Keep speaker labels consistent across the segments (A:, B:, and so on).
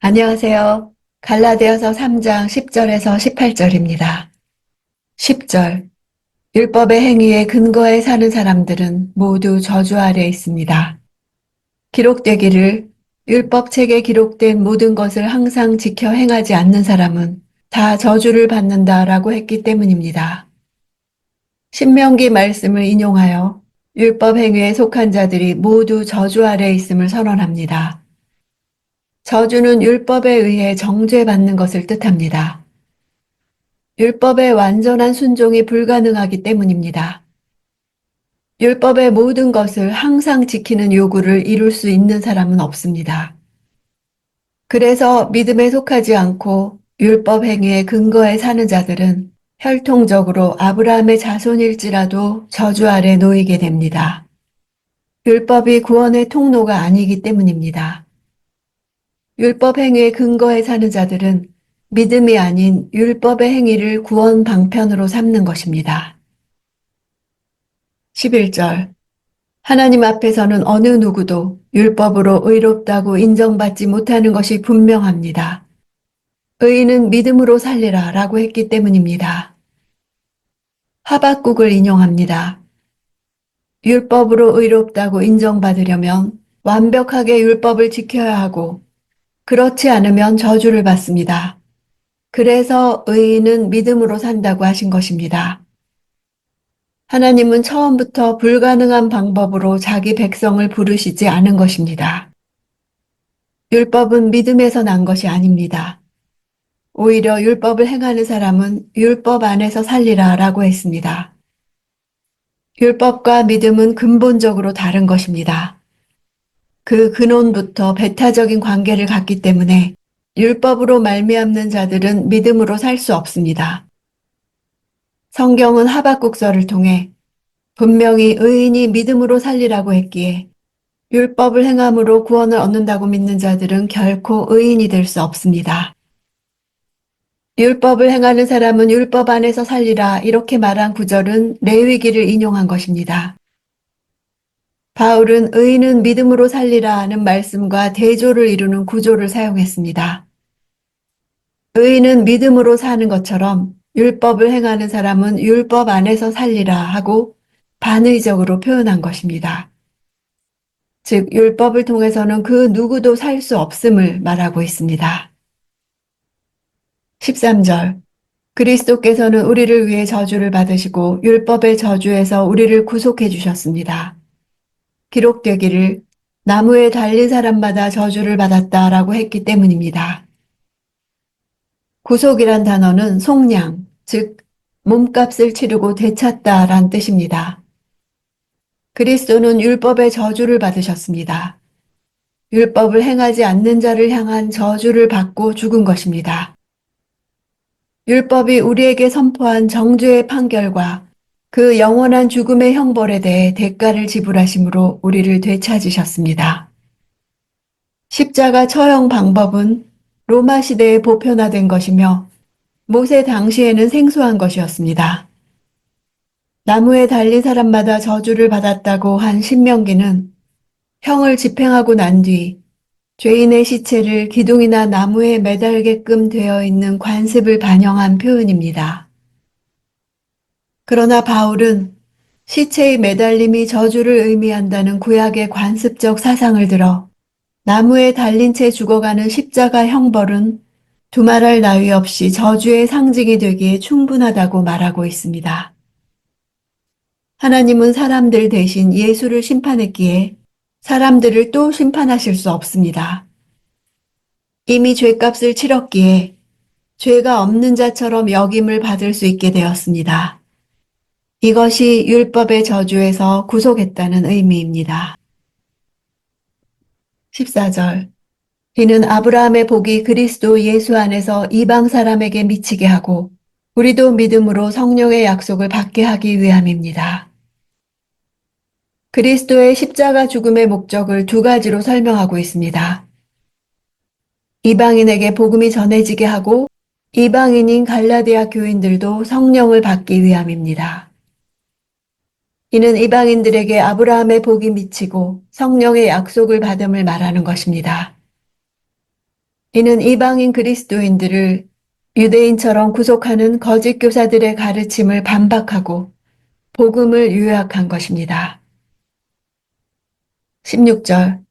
A: 안녕하세요. 갈라디아서 3장 10절에서 18절입니다. 10절. 율법의 행위에 근거해 사는 사람들은 모두 저주 아래 있습니다. 기록되기를 율법책에 기록된 모든 것을 항상 지켜 행하지 않는 사람은 다 저주를 받는다라고 했기 때문입니다. 신명기 말씀을 인용하여 율법 행위에 속한 자들이 모두 저주 아래 있음을 선언합니다. 저주는 율법에 의해 정죄받는 것을 뜻합니다. 율법의 완전한 순종이 불가능하기 때문입니다. 율법의 모든 것을 항상 지키는 요구를 이룰 수 있는 사람은 없습니다. 그래서 믿음에 속하지 않고 율법 행위에 근거해 사는 자들은 혈통적으로 아브라함의 자손일지라도 저주 아래 놓이게 됩니다. 율법이 구원의 통로가 아니기 때문입니다. 율법 행위에 근거해 사는 자들은 믿음이 아닌 율법의 행위를 구원 방편으로 삼는 것입니다. 11절. 하나님 앞에서는 어느 누구도 율법으로 의롭다고 인정받지 못하는 것이 분명합니다. 의인은 믿음으로 살리라 라고 했기 때문입니다. 하박국을 인용합니다. 율법으로 의롭다고 인정받으려면 완벽하게 율법을 지켜야 하고 그렇지 않으면 저주를 받습니다. 그래서 의인은 믿음으로 산다고 하신 것입니다. 하나님은 처음부터 불가능한 방법으로 자기 백성을 부르시지 않은 것입니다. 율법은 믿음에서 난 것이 아닙니다. 오히려 율법을 행하는 사람은 율법 안에서 살리라 라고 했습니다. 율법과 믿음은 근본적으로 다른 것입니다. 그 근원부터 배타적인 관계를 갖기 때문에 율법으로 말미암는 자들은 믿음으로 살 수 없습니다. 성경은 하박국서를 통해 분명히 의인이 믿음으로 살리라고 했기에 율법을 행함으로 구원을 얻는다고 믿는 자들은 결코 의인이 될 수 없습니다. 율법을 행하는 사람은 율법 안에서 살리라 이렇게 말한 구절은 레위기를 인용한 것입니다. 바울은 의인은 믿음으로 살리라 하는 말씀과 대조를 이루는 구조를 사용했습니다. 의인은 믿음으로 사는 것처럼 율법을 행하는 사람은 율법 안에서 살리라 하고 반의적으로 표현한 것입니다. 즉, 율법을 통해서는 그 누구도 살 수 없음을 말하고 있습니다. 13절. 그리스도께서는 우리를 위해 저주를 받으시고 율법의 저주에서 우리를 구속해 주셨습니다. 기록되기를 나무에 달린 사람마다 저주를 받았다라고 했기 때문입니다. 구속이란 단어는 속량, 즉 몸값을 치르고 되찾다란 뜻입니다. 그리스도는 율법의 저주를 받으셨습니다. 율법을 행하지 않는 자를 향한 저주를 받고 죽은 것입니다. 율법이 우리에게 선포한 정죄의 판결과 그 영원한 죽음의 형벌에 대해 대가를 지불하심으로 우리를 되찾으셨습니다. 십자가 처형 방법은 로마 시대에 보편화된 것이며 모세 당시에는 생소한 것이었습니다. 나무에 달린 사람마다 저주를 받았다고 한 신명기는 형을 집행하고 난 뒤 죄인의 시체를 기둥이나 나무에 매달게끔 되어 있는 관습을 반영한 표현입니다. 그러나 바울은 시체의 매달림이 저주를 의미한다는 구약의 관습적 사상을 들어 나무에 달린 채 죽어가는 십자가 형벌은 두말할 나위 없이 저주의 상징이 되기에 충분하다고 말하고 있습니다. 하나님은 사람들 대신 예수를 심판했기에 사람들을 또 심판하실 수 없습니다. 이미 죄값을 치렀기에 죄가 없는 자처럼 역임을 받을 수 있게 되었습니다. 이것이 율법의 저주에서 구속했다는 의미입니다. 14절. 이는 아브라함의 복이 그리스도 예수 안에서 이방 사람에게 미치게 하고 우리도 믿음으로 성령의 약속을 받게 하기 위함입니다. 그리스도의 십자가 죽음의 목적을 두 가지로 설명하고 있습니다. 이방인에게 복음이 전해지게 하고 이방인인 갈라디아 교인들도 성령을 받기 위함입니다. 이는 이방인들에게 아브라함의 복이 미치고 성령의 약속을 받음을 말하는 것입니다. 이는 이방인 그리스도인들을 유대인처럼 구속하는 거짓 교사들의 가르침을 반박하고 복음을 요약한 것입니다. 16절.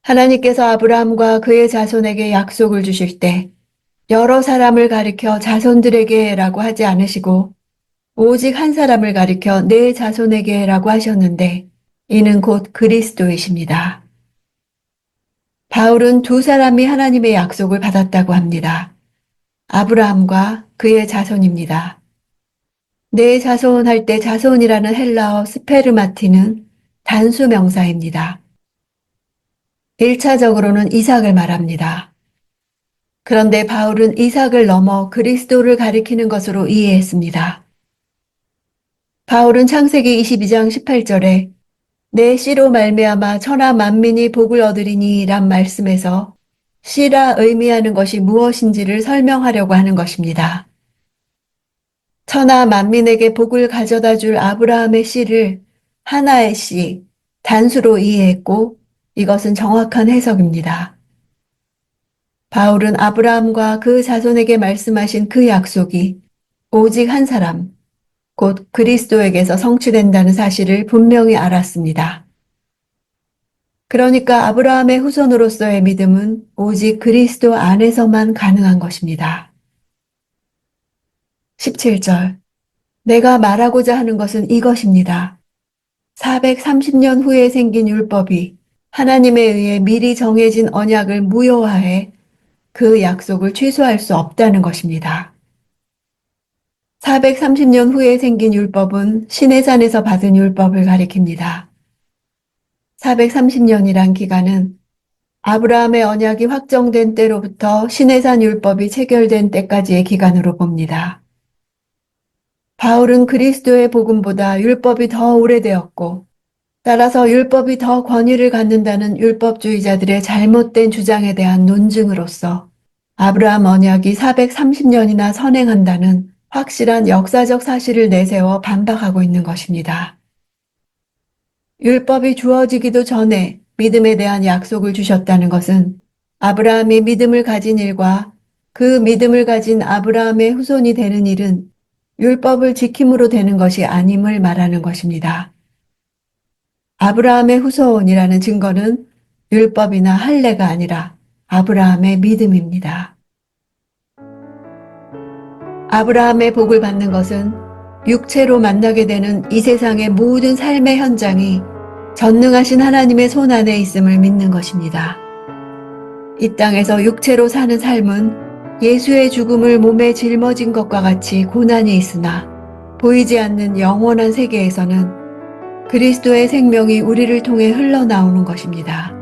A: 하나님께서 아브라함과 그의 자손에게 약속을 주실 때 여러 사람을 가리켜 자손들에게라고 하지 않으시고 오직 한 사람을 가리켜 내 자손에게라고 하셨는데 이는 곧 그리스도이십니다. 바울은 두 사람이 하나님의 약속을 받았다고 합니다. 아브라함과 그의 자손입니다. 내 자손 할 때 자손이라는 헬라어 스페르마티는 단수 명사입니다. 1차적으로는 이삭을 말합니다. 그런데 바울은 이삭을 넘어 그리스도를 가리키는 것으로 이해했습니다. 바울은 창세기 22장 18절에 내 씨로 말미암아 천하 만민이 복을 얻으리니 란 말씀에서 씨라 의미하는 것이 무엇인지를 설명하려고 하는 것입니다. 천하 만민에게 복을 가져다 줄 아브라함의 씨를 하나의 씨, 단수로 이해했고 이것은 정확한 해석입니다. 바울은 아브라함과 그 자손에게 말씀하신 그 약속이 오직 한 사람, 곧 그리스도에게서 성취된다는 사실을 분명히 알았습니다. 그러니까 아브라함의 후손으로서의 믿음은 오직 그리스도 안에서만 가능한 것입니다. 17절. 내가 말하고자 하는 것은 이것입니다. 430년 후에 생긴 율법이 하나님에 의해 미리 정해진 언약을 무효화해 그 약속을 취소할 수 없다는 것입니다. 430년 후에 생긴 율법은 시내산에서 받은 율법을 가리킵니다. 430년이란 기간은 아브라함의 언약이 확정된 때로부터 시내산 율법이 체결된 때까지의 기간으로 봅니다. 바울은 그리스도의 복음보다 율법이 더 오래되었고 따라서 율법이 더 권위를 갖는다는 율법주의자들의 잘못된 주장에 대한 논증으로서 아브라함 언약이 430년이나 선행한다는 확실한 역사적 사실을 내세워 반박하고 있는 것입니다. 율법이 주어지기도 전에 믿음에 대한 약속을 주셨다는 것은 아브라함이 믿음을 가진 일과 그 믿음을 가진 아브라함의 후손이 되는 일은 율법을 지킴으로 되는 것이 아님을 말하는 것입니다. 아브라함의 후손이라는 증거는 율법이나 할례가 아니라 아브라함의 믿음입니다. 아브라함의 복을 받는 것은 육체로 만나게 되는 이 세상의 모든 삶의 현장이 전능하신 하나님의 손 안에 있음을 믿는 것입니다. 이 땅에서 육체로 사는 삶은 예수의 죽음을 몸에 짊어진 것과 같이 고난이 있으나 보이지 않는 영원한 세계에서는 그리스도의 생명이 우리를 통해 흘러나오는 것입니다.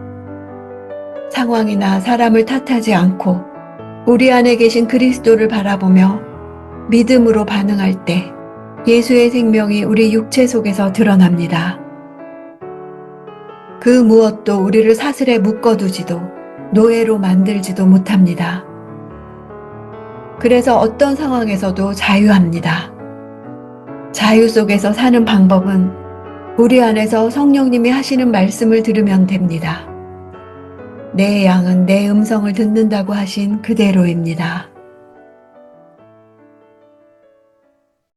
A: 상황이나 사람을 탓하지 않고 우리 안에 계신 그리스도를 바라보며 믿음으로 반응할 때 예수의 생명이 우리 육체 속에서 드러납니다. 그 무엇도 우리를 사슬에 묶어두지도 노예로 만들지도 못합니다. 그래서 어떤 상황에서도 자유합니다. 자유 속에서 사는 방법은 우리 안에서 성령님이 하시는 말씀을 들으면 됩니다. 내 양은 내 음성을 듣는다고 하신 그대로입니다.